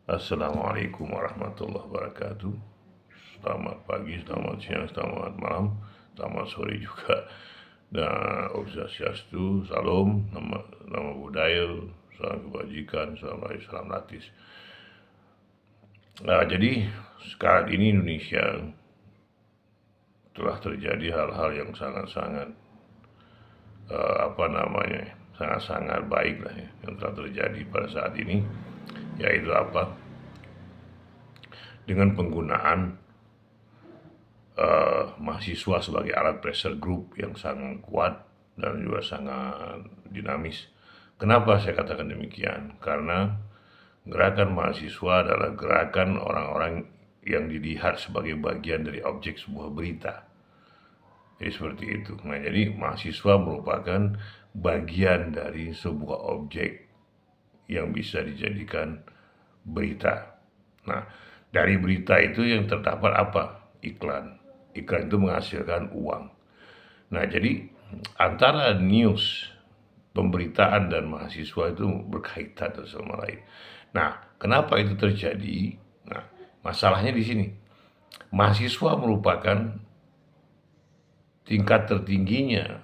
Assalamualaikum warahmatullahi wabarakatuh. Selamat pagi, selamat siang, selamat malam, selamat sore juga. Dan Om Swastiastu, salam, nama budaya, salam kebajikan, salam rayu, salam latis. Nah, jadi sekarang ini Indonesia telah terjadi hal-hal yang sangat-sangat sangat-sangat baik lah ya, yang telah terjadi pada saat ini, yaitu apa? Dengan penggunaan mahasiswa sebagai alat pressure group yang sangat kuat dan juga sangat dinamis. Kenapa saya katakan demikian? Karena gerakan mahasiswa adalah gerakan orang-orang yang dilihat sebagai bagian dari objek sebuah berita. Jadi seperti itu. Nah, jadi mahasiswa merupakan bagian dari sebuah objek yang bisa dijadikan berita. Nah, dari berita itu yang terdapat apa? Iklan. Iklan itu menghasilkan uang. Nah, jadi antara news, pemberitaan dan mahasiswa itu berkaitan satu sama lain. Nah, kenapa itu terjadi? Nah, masalahnya di sini. Mahasiswa merupakan tingkat tertingginya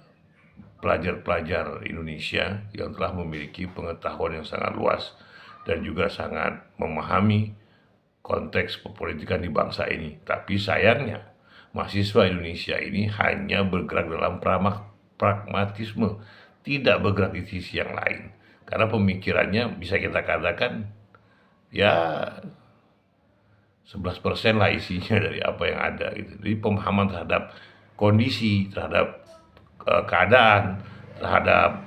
pelajar-pelajar Indonesia yang telah memiliki pengetahuan yang sangat luas dan juga sangat memahami konteks perpolitikan di bangsa ini. Tapi sayangnya, mahasiswa Indonesia ini hanya bergerak dalam pragmatisme, tidak bergerak di sisi yang lain. Karena pemikirannya bisa kita katakan ya 11% lah isinya dari apa yang ada gitu. Jadi pemahaman terhadap kondisi, terhadap keadaan, terhadap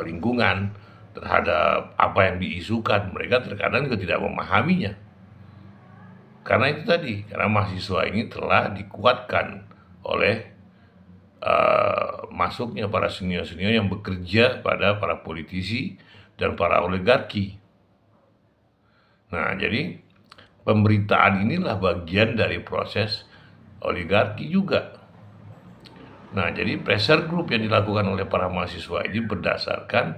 lingkungan, terhadap apa yang diisukan, mereka terkadang juga tidak memahaminya. Karena itu tadi, karena mahasiswa ini telah dikuatkan oleh masuknya para senior-senior yang bekerja pada para politisi dan para oligarki. Nah, jadi pemberitaan inilah bagian dari proses oligarki juga. Nah, jadi pressure group yang dilakukan oleh para mahasiswa ini berdasarkan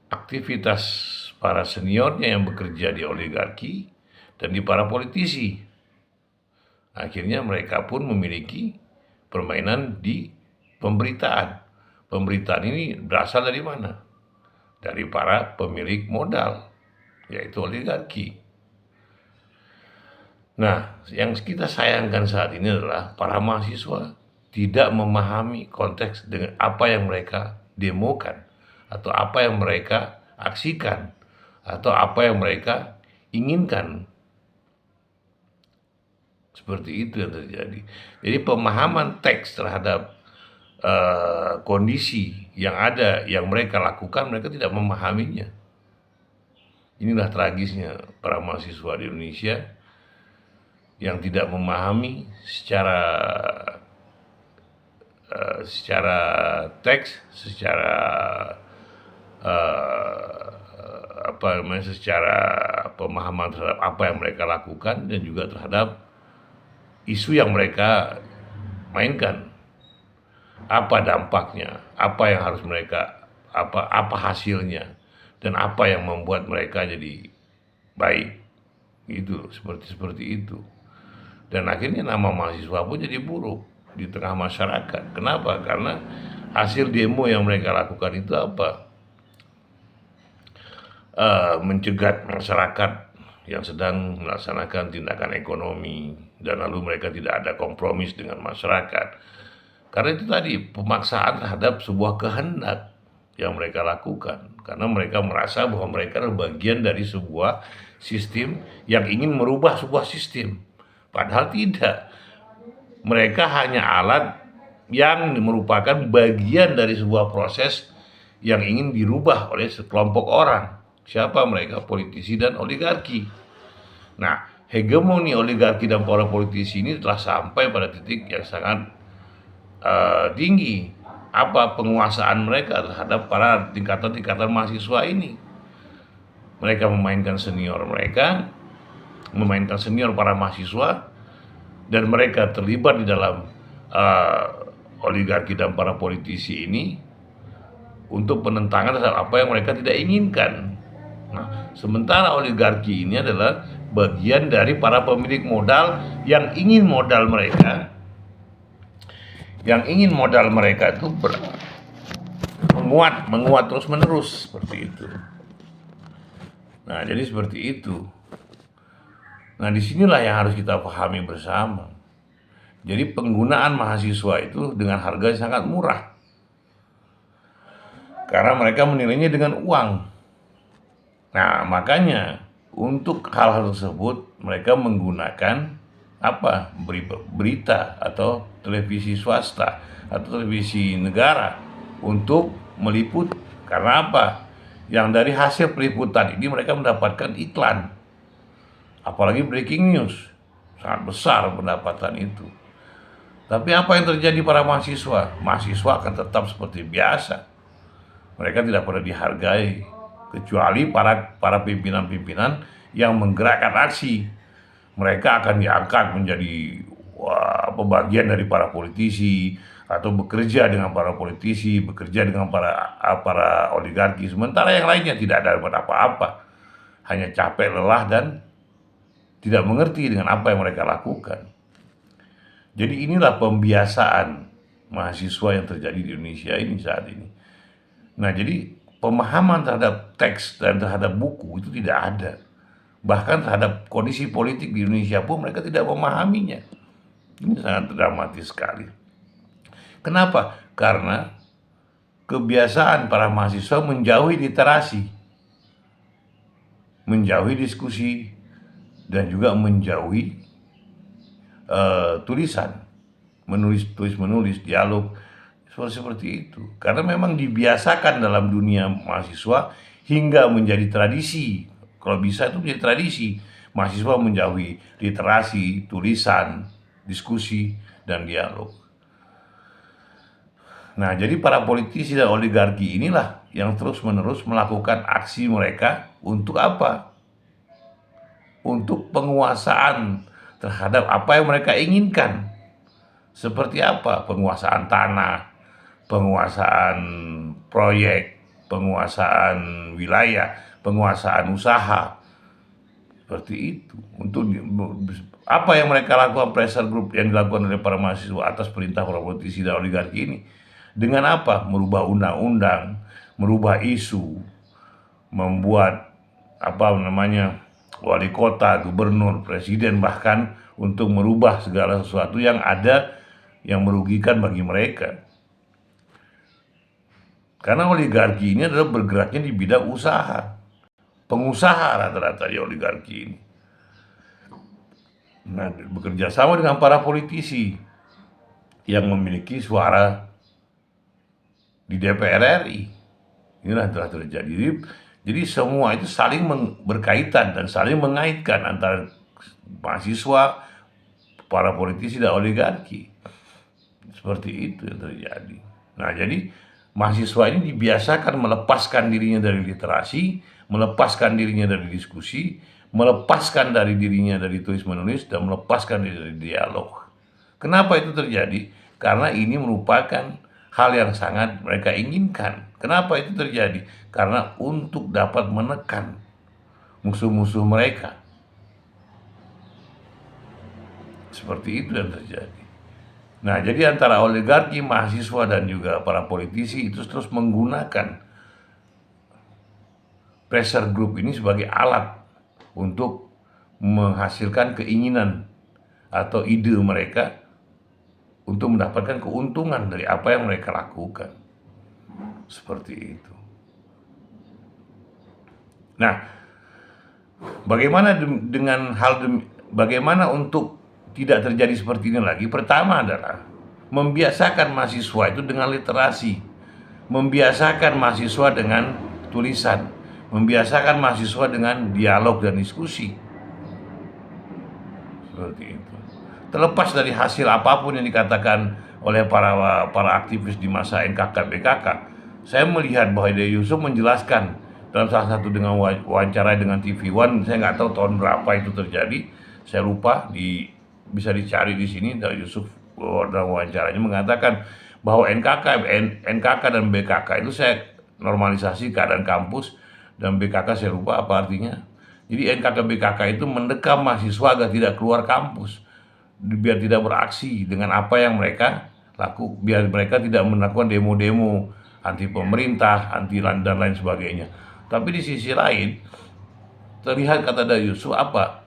aktivitas para seniornya yang bekerja di oligarki dan di para politisi. Akhirnya mereka pun memiliki permainan di pemberitaan. Pemberitaan ini berasal dari mana? Dari para pemilik modal, yaitu oligarki. Nah, yang kita sayangkan saat ini adalah para mahasiswa tidak memahami konteks dengan apa yang mereka demokan, atau apa yang mereka aksikan, atau apa yang mereka inginkan. Seperti itu yang terjadi. Jadi pemahaman teks terhadap kondisi yang ada, yang mereka lakukan, mereka tidak memahaminya. Inilah tragisnya para mahasiswa di Indonesia yang tidak memahami secara teks, secara secara pemahaman terhadap apa yang mereka lakukan dan juga terhadap isu yang mereka mainkan. Apa dampaknya, apa yang harus mereka, apa hasilnya, dan apa yang membuat mereka jadi baik. Gitu, seperti itu. Dan akhirnya nama mahasiswa pun jadi buruk di tengah masyarakat. Kenapa? Karena hasil demo yang mereka lakukan itu apa? Mencegat masyarakat yang sedang melaksanakan tindakan ekonomi, dan lalu mereka tidak ada kompromis dengan masyarakat. Karena itu tadi, pemaksaan terhadap sebuah kehendak yang mereka lakukan. Karena mereka merasa bahwa mereka adalah bagian dari sebuah sistem yang ingin merubah sebuah sistem. Padahal tidak. Mereka hanya alat yang merupakan bagian dari sebuah proses yang ingin dirubah oleh sekelompok orang. Siapa mereka? Politisi dan oligarki. Nah, hegemoni oligarki dan para politisi ini telah sampai pada titik yang sangat tinggi. Apa penguasaan mereka terhadap para tingkatan-tingkatan mahasiswa ini? Mereka memainkan senior mereka, memainkan senior para mahasiswa, dan mereka terlibat di dalam oligarki dan para politisi ini untuk penentangan terhadap apa yang mereka tidak inginkan. Nah, Sementara oligarki ini adalah bagian dari para pemilik modal yang ingin modal mereka itu menguat terus menerus seperti itu. Nah, jadi seperti itu. Nah, disinilah yang harus kita pahami bersama. Jadi penggunaan mahasiswa itu dengan harga yang sangat murah, karena mereka menilainya dengan uang. Nah, makanya untuk hal-hal tersebut mereka menggunakan berita atau televisi swasta atau televisi negara untuk meliput. Karena apa? Yang dari hasil peliputan ini mereka mendapatkan iklan, apalagi breaking news, sangat besar pendapatan itu. Tapi apa yang terjadi para mahasiswa? Mahasiswa akan tetap seperti biasa. Mereka tidak pernah dihargai, kecuali para pimpinan-pimpinan yang menggerakkan aksi. Mereka akan diangkat menjadi bagian dari para politisi, atau bekerja dengan para politisi, bekerja dengan para oligarki. Sementara yang lainnya tidak dapat apa-apa, hanya capek, lelah, dan tidak mengerti dengan apa yang mereka lakukan. Jadi inilah pembiasaan mahasiswa yang terjadi di Indonesia ini saat ini. Nah, jadi pemahaman terhadap teks dan terhadap buku itu tidak ada. Bahkan terhadap kondisi politik di Indonesia pun mereka tidak memahaminya. Ini sangat dramatis sekali. Kenapa? Karena kebiasaan para mahasiswa menjauhi literasi, menjauhi diskusi, dan juga menjauhi tulisan, menulis dialog seperti itu. Karena memang dibiasakan dalam dunia mahasiswa hingga menjadi tradisi. Kalau bisa itu menjadi tradisi. Mahasiswa menjauhi literasi, tulisan, diskusi, dan dialog. Nah, jadi para politisi dan oligarki inilah yang terus-menerus melakukan aksi mereka untuk apa? Untuk penguasaan terhadap apa yang mereka inginkan. Seperti apa? Penguasaan tanah, penguasaan proyek, penguasaan wilayah, penguasaan usaha. Seperti itu. Untuk apa yang mereka lakukan, pressure group yang dilakukan oleh para mahasiswa atas perintah para politisi dan oligarki ini. Dengan apa? Merubah undang-undang, merubah isu, membuat wali kota, gubernur, presiden, bahkan untuk merubah segala sesuatu yang ada yang merugikan bagi mereka. Karena oligarki ini adalah bergeraknya di bidang usaha. Pengusaha rata-rata di oligarki ini. Nah, bekerja sama dengan para politisi yang memiliki suara di DPR RI. Inilah telah terjadi. Jadi semua itu saling berkaitan dan saling mengaitkan antara mahasiswa, para politisi, dan oligarki. Seperti itu yang terjadi. Nah, jadi mahasiswa ini dibiasakan melepaskan dirinya dari literasi, melepaskan dirinya dari diskusi, melepaskan dari dirinya dari tulis-menulis, dan melepaskan diri dari dialog. Kenapa itu terjadi? Karena ini merupakan hal yang sangat mereka inginkan. Kenapa itu terjadi? Karena untuk dapat menekan musuh-musuh mereka. Seperti itu yang terjadi. Nah, jadi antara oligarki, mahasiswa, dan juga para politisi itu terus menggunakan pressure group ini sebagai alat untuk menghasilkan keinginan atau ide mereka untuk mendapatkan keuntungan dari apa yang mereka lakukan. Seperti itu. Nah, bagaimana untuk tidak terjadi seperti ini lagi? Pertama adalah membiasakan mahasiswa itu dengan literasi, membiasakan mahasiswa dengan tulisan, membiasakan mahasiswa dengan dialog dan diskusi. Seperti itu. Terlepas dari hasil apapun yang dikatakan oleh para aktivis di masa NKK BKK, saya melihat bahwa Hidayat Yusuf menjelaskan dalam salah satu dengan wawancara dengan TV One, saya nggak tahu tahun berapa itu terjadi, saya lupa, bisa dicari di sini. Hidayat Yusuf dalam wawancaranya mengatakan bahwa NKK dan BKK itu saya normalisasi keadaan kampus dan BKK saya lupa apa artinya. Jadi NKK BKK itu mendekam mahasiswa agar tidak keluar kampus, biar tidak beraksi dengan apa yang mereka biar mereka tidak melakukan demo-demo anti pemerintah, anti dan lain sebagainya. Tapi di sisi lain terlihat, kata Dayusuf, apa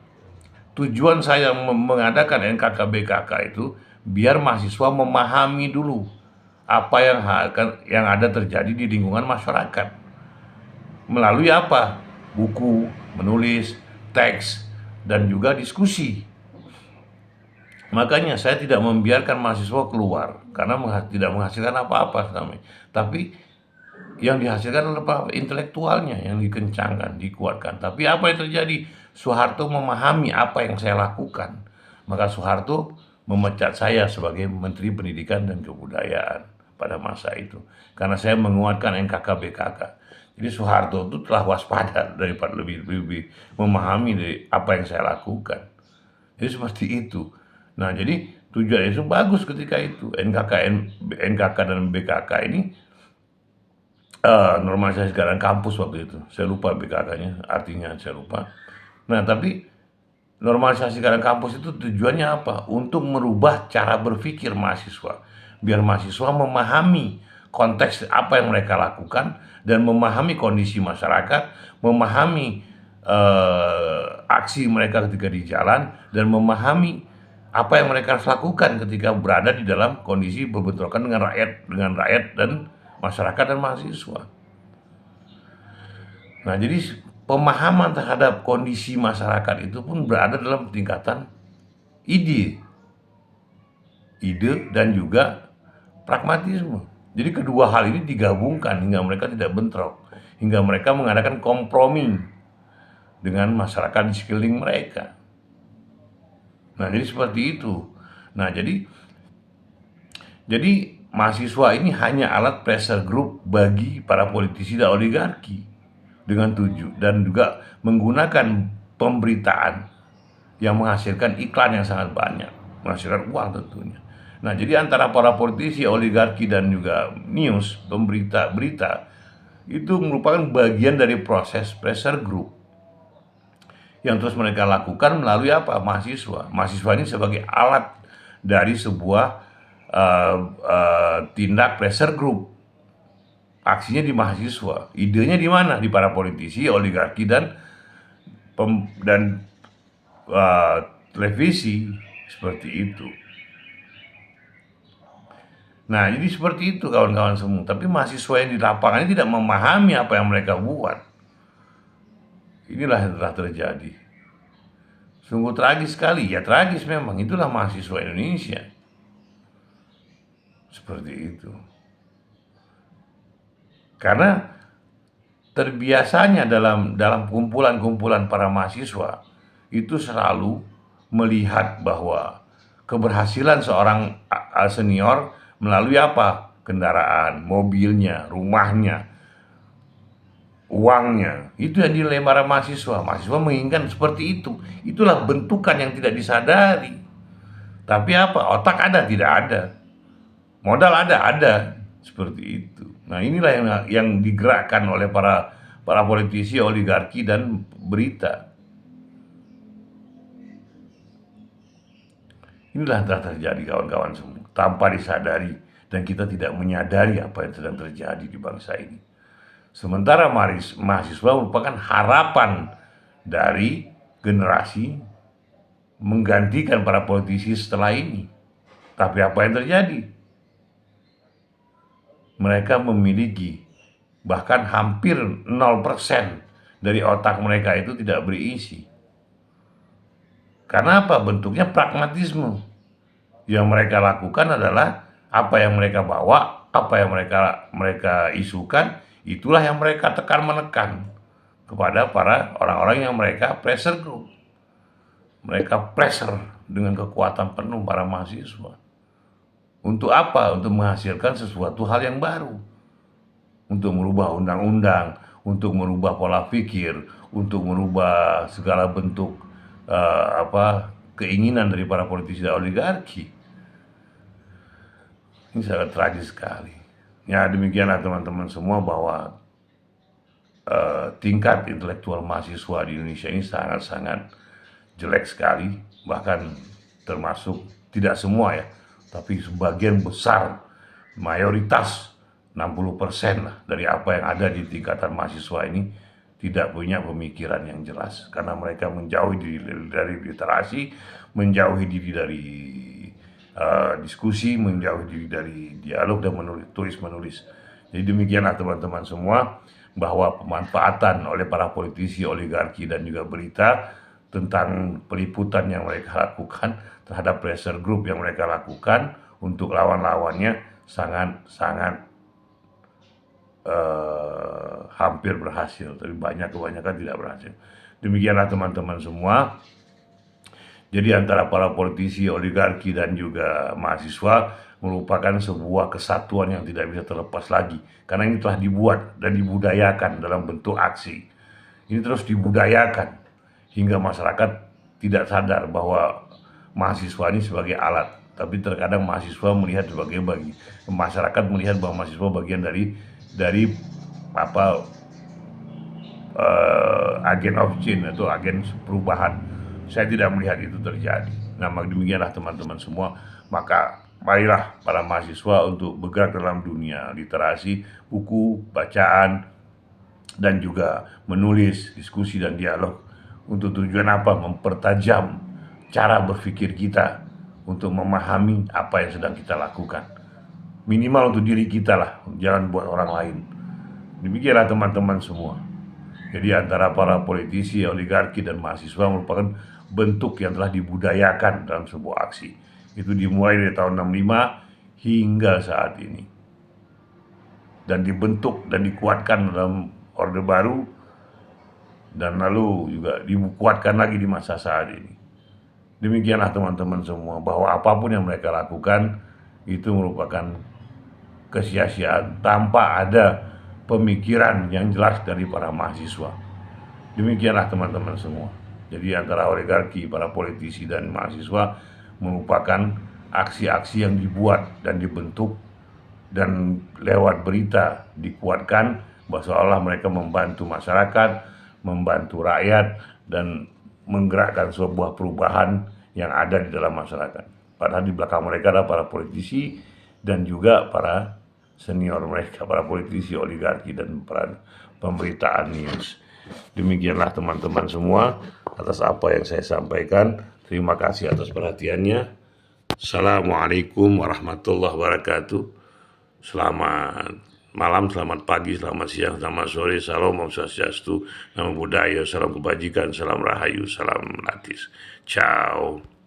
tujuan saya mengadakan NKK BKK itu biar mahasiswa memahami dulu apa yang ada terjadi di lingkungan masyarakat melalui apa? Buku, menulis, teks, dan juga diskusi. Makanya saya tidak membiarkan mahasiswa keluar karena tidak menghasilkan apa-apa selama ini. Tapi yang dihasilkan adalah intelektualnya yang dikencangkan, dikuatkan. Tapi apa yang terjadi? Soeharto memahami apa yang saya lakukan. Maka Soeharto memecat saya sebagai Menteri Pendidikan dan Kebudayaan pada masa itu. Karena saya menguatkan NKK BKK. Jadi Soeharto itu telah waspada daripada lebih memahami dari apa yang saya lakukan. Jadi seperti itu. Nah, jadi tujuan itu bagus ketika itu. NKK dan BKK ini normalisasi keadaan kampus waktu itu. Saya lupa BKK-nya, artinya saya lupa. Nah, tapi normalisasi keadaan kampus itu tujuannya apa? Untuk merubah cara berpikir mahasiswa. Biar mahasiswa memahami konteks apa yang mereka lakukan dan memahami kondisi masyarakat, memahami aksi mereka ketika di jalan, dan memahami apa yang mereka harus lakukan ketika berada di dalam kondisi berbentrokan dengan rakyat dan masyarakat dan mahasiswa. Nah, jadi pemahaman terhadap kondisi masyarakat itu pun berada dalam tingkatan ide dan juga pragmatisme. Jadi kedua hal ini digabungkan hingga mereka tidak bentrok, hingga mereka mengadakan kompromi dengan masyarakat di sekeliling mereka. Nah, jadi seperti itu. Nah, jadi mahasiswa ini hanya alat pressure group bagi para politisi dan oligarki dengan dan juga menggunakan pemberitaan yang menghasilkan iklan yang sangat banyak, menghasilkan uang tentunya. Nah, jadi antara para politisi, oligarki, dan juga news, berita itu merupakan bagian dari proses pressure group yang terus mereka lakukan melalui apa? Mahasiswa. Mahasiswa ini sebagai alat dari sebuah tindak pressure group. Aksinya di mahasiswa. Idenya di mana? Di para politisi, oligarki, dan televisi, seperti itu. Nah, jadi seperti itu kawan-kawan semua. Tapi mahasiswa yang di lapangan ini tidak memahami apa yang mereka buat. Inilah yang telah terjadi. Sungguh tragis sekali. Ya tragis memang. Itulah mahasiswa Indonesia. Seperti itu. Karena terbiasanya dalam kumpulan-kumpulan para mahasiswa itu selalu melihat bahwa keberhasilan seorang senior melalui apa? Kendaraan, mobilnya, rumahnya, uangnya. Itu yang dinilai para mahasiswa. Mahasiswa menginginkan seperti itu. Itulah bentukan yang tidak disadari. Tapi apa? Otak ada? Tidak ada. Modal ada. Seperti itu. Nah, inilah yang digerakkan oleh para politisi, oligarki, dan berita. Inilah yang telah terjadi kawan-kawan semua, tanpa disadari, dan kita tidak menyadari apa yang sedang terjadi di bangsa ini. Sementara mahasiswa merupakan harapan dari generasi menggantikan para politisi setelah ini. Tapi apa yang terjadi? Mereka memiliki bahkan hampir 0% dari otak mereka itu tidak berisi. Karena apa? Bentuknya pragmatisme. Yang mereka lakukan adalah apa yang mereka bawa, apa yang mereka isukan, itulah yang mereka menekan kepada para orang-orang yang mereka pressure group. Mereka pressure dengan kekuatan penuh para mahasiswa. Untuk apa? Untuk menghasilkan sesuatu hal yang baru. Untuk merubah undang-undang, untuk merubah pola pikir, untuk merubah segala bentuk keinginan dari para politisi dan oligarki. Ini sangat tragis sekali. Ya, demikianlah teman-teman semua, bahwa tingkat intelektual mahasiswa di Indonesia ini sangat-sangat jelek sekali, bahkan termasuk tidak semua ya, tapi sebagian besar, mayoritas 60% lah dari apa yang ada di tingkatan mahasiswa ini tidak punya pemikiran yang jelas karena mereka menjauhi diri dari literasi, menjauhi diri dari diskusi, menjauhi diri dari dialog dan tulis menulis. Jadi demikianlah teman-teman semua, bahwa pemanfaatan oleh para politisi, oligarki dan juga berita tentang peliputan yang mereka lakukan terhadap pressure group yang mereka lakukan untuk lawan-lawannya sangat-sangat hampir berhasil, tapi kebanyakan tidak berhasil. Demikianlah teman-teman semua. Jadi antara para politisi, oligarki dan juga mahasiswa merupakan sebuah kesatuan yang tidak bisa terlepas lagi, karena ini telah dibuat dan dibudayakan dalam bentuk aksi. Ini terus dibudayakan hingga masyarakat tidak sadar bahwa mahasiswa ini sebagai alat, tapi terkadang mahasiswa melihat masyarakat melihat bahwa mahasiswa bagian dari apa agen of change atau agen perubahan. Saya tidak melihat itu terjadi. Nah, demikianlah teman-teman semua. Maka marilah para mahasiswa untuk bergerak dalam dunia literasi, buku, bacaan, dan juga menulis, diskusi, dan dialog. Untuk tujuan apa? Mempertajam cara berpikir kita untuk memahami apa yang sedang kita lakukan. Minimal untuk diri kita lah, jangan buat orang lain. Demikianlah teman-teman semua. Jadi antara para politisi, oligarki, dan mahasiswa merupakan bentuk yang telah dibudayakan dalam sebuah aksi. Itu dimulai dari tahun 65 hingga saat ini. Dan dibentuk dan dikuatkan dalam Orde Baru, dan lalu juga dikuatkan lagi di masa saat ini. Demikianlah teman-teman semua, bahwa apapun yang mereka lakukan itu merupakan kesia-siaan tanpa ada pemikiran yang jelas dari para mahasiswa. Demikianlah teman-teman semua. Jadi antara oligarki, para politisi, dan mahasiswa merupakan aksi-aksi yang dibuat dan dibentuk dan lewat berita dikuatkan bahwa seolah mereka membantu masyarakat, membantu rakyat, dan menggerakkan sebuah perubahan yang ada di dalam masyarakat. Padahal di belakang mereka ada para politisi dan juga para senior mereka, para politisi, oligarki, dan para pemberitaan news. Demikianlah teman-teman semua atas apa yang saya sampaikan. Terima kasih atas perhatiannya. Assalamualaikum warahmatullahi wabarakatuh. Selamat malam, selamat pagi, selamat siang, selamat sore. Salam, Om Swastiastu, Namo Buddhaya, salam kebajikan, salam rahayu, salam latis. Ciao.